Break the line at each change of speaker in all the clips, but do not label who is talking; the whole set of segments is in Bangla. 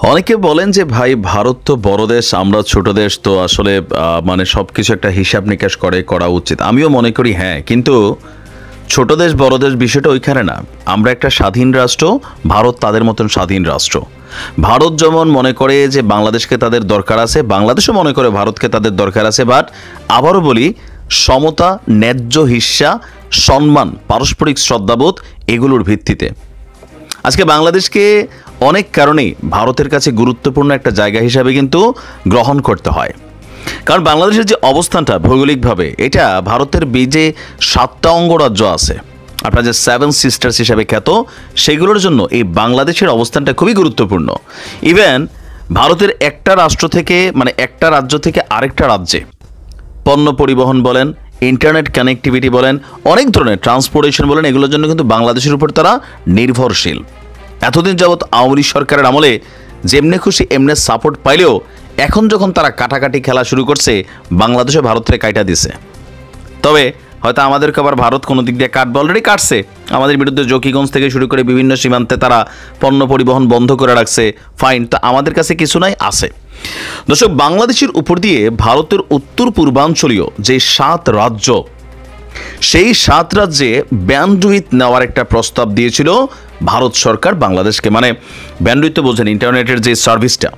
অনেকে বলেন যে ভাই ভারত তো বড় দেশ, আমরা ছোট দেশ, তো আসলে মানে সবকিছু একটা হিসাব নিকাশ করা উচিত। আমিও মনে করি হ্যাঁ, কিন্তু ছোট দেশ বড় দেশ বিষয়টা ওইখানে না। আমরা একটা স্বাধীন রাষ্ট্র, ভারত তাদের মতন স্বাধীন রাষ্ট্র। ভারত যেমন মনে করে যে বাংলাদেশকে তাদের দরকার আছে, বাংলাদেশও মনে করে ভারতকে তাদের দরকার আছে। বাট আবারও বলি, সমতা, ন্যায্য হিস্সা, সম্মান, পারস্পরিক শ্রদ্ধাবোধ, এগুলোর ভিত্তিতে আজকে বাংলাদেশকে অনেক কারণেই ভারতের কাছে গুরুত্বপূর্ণ একটা জায়গা হিসাবে কিন্তু গ্রহণ করতে হয়। কারণ বাংলাদেশের যে অবস্থানটা ভৌগোলিকভাবে, এটা ভারতের যে 7টা অঙ্গরাজ্য আছে, আপনার যে 7 সিস্টার্স হিসাবে খ্যাত, সেগুলোর জন্য এই বাংলাদেশের অবস্থানটা খুবই গুরুত্বপূর্ণ। ইভেন ভারতের একটা রাষ্ট্র থেকে, মানে একটা রাজ্য থেকে আরেকটা রাজ্যে পণ্য পরিবহন বলেন, ইন্টারনেট কানেক্টিভিটি বলেন, অনেক ধরনের ট্রান্সপোর্টেশন বলেন, এগুলোর জন্য কিন্তু বাংলাদেশের উপর তারা নির্ভরশীল। এতদিন যাবৎ আওয়ামী লীগ সরকারের আমলে যেমনে খুশি এমনে সাপোর্ট পাইলেও এখন যখন তারা কাটাকাটি খেলা শুরু করছে, বাংলাদেশে ভারতের কাইটা দিছে। তবে হয়তো আমাদেরকে আবার ভারত কোনো দিক দিয়ে কাটবে, অলরেডি কাটছে। আমাদের বিরুদ্ধে জকিগঞ্জ থেকে শুরু করে বিভিন্ন সীমান্তে তারা পণ্য পরিবহন বন্ধ করে রাখছে, ফাইন। তো আমাদের কাছে কিছু নাই, আছে। দর্শক, বাংলাদেশের উপর দিয়ে ভারতের উত্তর পূর্বাঞ্চলীয় যে 7 রাজ্য, সেই 7 রাজ্যে ব্যান্ডউইথ নেওয়ার একটা প্রস্তাব দিয়েছিল ভারত সরকার বাংলাদেশকে। মানে ব্যান্ডউইথ তো বোঝেন, ইন্টারনেটের যে সার্ভিসটা।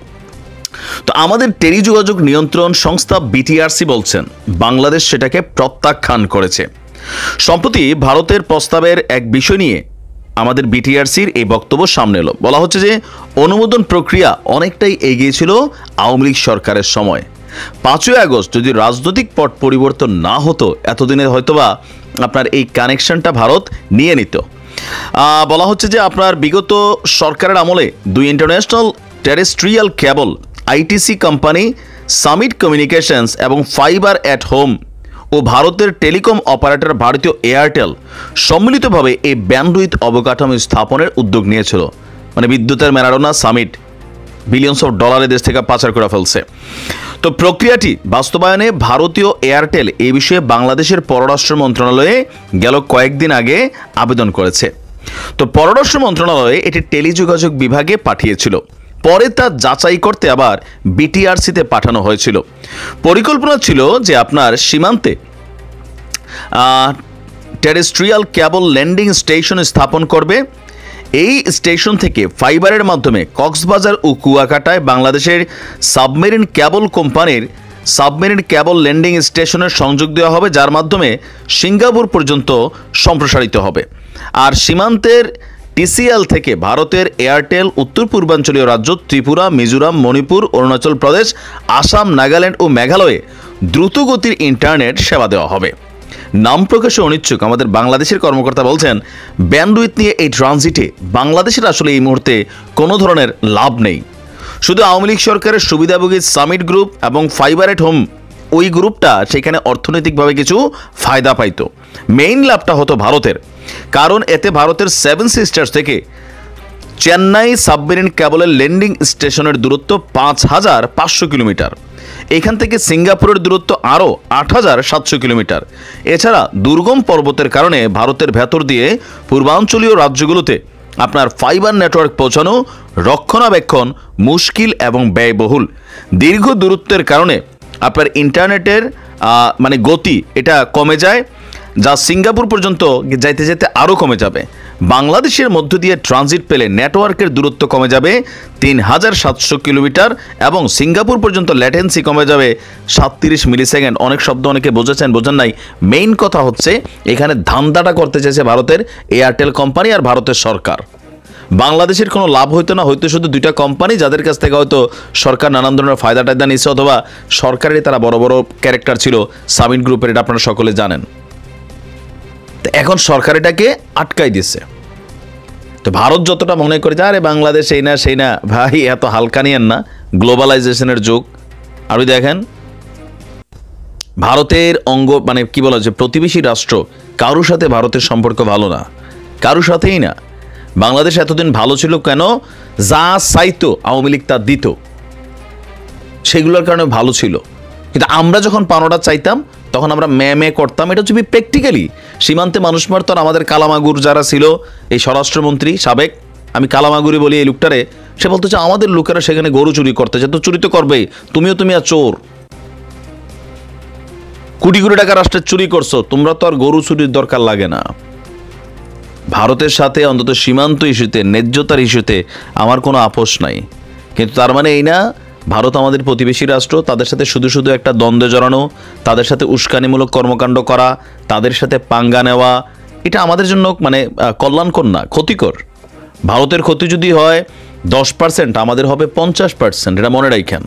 তো আমাদের টেলিযোগাযোগ নিয়ন্ত্রণ সংস্থা বিটিআরসি বলছেন বাংলাদেশ সেটাকে প্রত্যাখ্যান করেছে। সম্প্রতি ভারতের প্রস্তাবের এক বিষয় নিয়ে আমাদের বিটিআরসির এই বক্তব্য সামনে এলো। বলা হচ্ছে যে অনুমোদন প্রক্রিয়া অনেকটাই এগিয়েছিল আওয়ামী লীগ সরকারের সময়। 5ই আগস্ট যদি রাজনৈতিক পট পরিবর্তন না হতো, এতদিনে হয়তোবা আপনার এই কানেকশনটা ভারত নিয়ে নিত। বলা হচ্ছে যে আপনার বিগত সরকারের আমলে 2 ইন্টারন্যাশনাল টেরেস্ট্রিয়াল কেবল আইটিসি কোম্পানি সামিট কমিউনিকেশনস এবং ফাইবার অ্যাট হোম ও ভারতের টেলিকম অপারেটর ভারতীয় এয়ারটেল সম্মিলিতভাবে এই ব্যান্ডউইথ অবকাঠামো স্থাপনের উদ্যোগ নিয়েছিল। মানে বিদ্যুতের ম্যারাডোনা সামিট বিলিয়নস অফ ডলারে দেশ থেকে পাচার করে ফেলছে। তো প্রক্রিয়াটি বাস্তবায়নে ভারতীয় এয়ারটেল এই বিষয়ে বাংলাদেশের পররাষ্ট্র মন্ত্রণালয়ে গেল কয়েকদিন আগে আবেদন করেছে। তো পররাষ্ট্র মন্ত্রণালয়ে এটি টেলিযোগাযোগ বিভাগে পাঠিয়েছিল। পরে তা যাচাই করতে আবার বিটিআরসিতে পাঠানো হয়েছিল। পরিকল্পনা ছিল যে আপনার সীমান্তে টেরেস্ট্রিয়াল কেবল ল্যান্ডিং স্টেশন স্থাপন করবে। এই স্টেশন থেকে ফাইবারের মাধ্যমে কক্সবাজার ও কুয়াকাটায় বাংলাদেশের সাবমেরিন কেবল কোম্পানির সাবমেরিন কেবল ল্যান্ডিং স্টেশনের সংযোগ দেওয়া হবে, যার মাধ্যমে সিঙ্গাপুর পর্যন্ত সম্প্রসারিত হবে। আর সীমান্তের টিসিএল থেকে ভারতের এয়ারটেল উত্তর পূর্বাঞ্চলীয় রাজ্য ত্রিপুরা, মিজোরাম, মণিপুর, অরুণাচল প্রদেশ, আসাম, নাগাল্যান্ড ও মেঘালয়ে দ্রুতগতির ইন্টারনেট সেবা দেওয়া হবে। নাম প্রকাশে অনিচ্ছুক আমাদের বাংলাদেশের কর্মকর্তা বলছেন, ব্যান্ডউইথ নিয়ে এই ট্রানজিটে বাংলাদেশের আসলে এই মুহূর্তে কোনো ধরনের লাভ নেই। শুধু আওয়ামী লীগ সরকারের সুবিধাভোগী সামিট গ্রুপ এবং ফাইবার এট হোম, ওই গ্রুপটা সেখানে অর্থনৈতিকভাবে কিছু ফায়দা পাইতো। মেইন লাভটা হতো ভারতের, কারণ এতে ভারতের 7 সিস্টার্স থেকে চেন্নাই সাবমেরিন কেবলের ল্যান্ডিং স্টেশনের দূরত্ব 5,500 কিলোমিটার। এখান থেকে সিঙ্গাপুরের দূরত্ব আরও 8,700 কিলোমিটার। এছাড়া দুর্গম পর্বতের কারণে ভারতের ভেতর দিয়ে পূর্বাঞ্চলীয় রাজ্যগুলোতে আপনার ফাইবার নেটওয়ার্ক পৌঁছানো রক্ষণাবেক্ষণ মুশকিল এবং ব্যয়বহুল। দীর্ঘ দূরত্বের কারণে আপনার ইন্টারনেটের মানে গতি এটা কমে যায়, যা সিঙ্গাপুর পর্যন্ত যাইতে যেতে আরও কমে যাবে। বাংলাদেশের মধ্য দিয়ে ট্রানজিট পেলে নেটওয়ার্কের দূরত্ব কমে যাবে 3,700 কিলোমিটার এবং সিঙ্গাপুর পর্যন্ত ল্যাটেন্সি কমে যাবে 37 মিলিসেকেন্ড। অনেক শব্দ অনেকে বোঝেছেন, বোঝেন নাই। মেইন কথা হচ্ছে এখানে ধান্দাটা করতে চাইছে ভারতের এয়ারটেল কোম্পানি আর ভারতের সরকার। বাংলাদেশের কোনো লাভ হইতো না, হয়তো শুধু 2টা কোম্পানি যাদের কাছ থেকে হয়তো সরকার নানান ধরনের ফায়দা টায়দা নিচ্ছে, অথবা সরকারেরই তারা বড় বড় ক্যারেক্টার ছিল সামিট গ্রুপের, এটা আপনারা সকলে জানেন। এখন সরকার এটাকে আটকাই দিচ্ছে। তো ভারত যতটা মনে করে যে আরে বাংলাদেশ এই না সেই না, ভাই এত হালকা নিয়েন না, গ্লোবালাইজেশনের যুগ। আর দেখেন ভারতের মানে কি বলা যে প্রতিবেশী রাষ্ট্র, কারোর সাথে ভারতের সম্পর্ক ভালো না, কারোর সাথেই না। বাংলাদেশ এতদিন ভালো ছিল কেন? যা চাইতো আওয়ামী লীগ তা দিত, সেগুলোর কারণে ভালো ছিল। কিন্তু আমরা যখন পানোটা চাইতাম তখন আমরা ম্যামে করতাম। এটা হচ্ছে প্র্যাকটিক্যালি সীমান্তে মানুষ মারত। আমাদের কালামাগুর যারা ছিল, এই স্বরাষ্ট্রমন্ত্রী সাবেক, আমি কালামাগুরি বলি এই লোকটারে, সে বলতেছে আমাদের লোকেরা সেখানে গরু চুরি করতেছে, তো চুরি তো করবেই, তুমি আর চোর, কোটি কোটি টাকা রাষ্ট্রের চুরি করছো, তোমরা তো আর গরু চুরির দরকার লাগে না। ভারতের সাথে অন্তত সীমান্ত ইস্যুতে, ন্যায্যতার ইস্যুতে আমার কোনো আপোষ নাই, কিন্তু তার মানে এই না ভারত আমাদের প্রতিবেশী রাষ্ট্র, তাদের সাথে শুধু শুধু একটা দ্বন্দ্বে জড়ানো, তাদের সাথে উস্কানিমূলক কর্মকাণ্ড করা, তাদের সাথে পাঙ্গা নেওয়া, এটা আমাদের জন্য মানে কল্যাণকর না, ক্ষতিকর। ভারতের ক্ষতি যদি হয় 10%, আমাদের হবে 50%, এটা মনে রাখেন।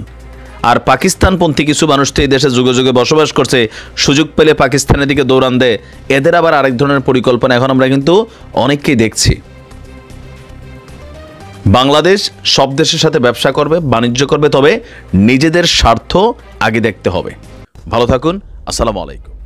আর পাকিস্তানপন্থী কিছু মানুষ তো এই দেশে যুগে যুগে বসবাস করছে, সুযোগ পেলে পাকিস্তানের দিকে দৌড়ান দেয়, এদের আবার আরেক ধরনের পরিকল্পনা এখন আমরা কিন্তু অনেককেই দেখছি। বাংলাদেশ সব দেশের সাথে ব্যবসা করবে, বাণিজ্য করবে, তবে নিজেদের স্বার্থ আগে দেখতে হবে। ভালো থাকুন, আসসালামু আলাইকুম।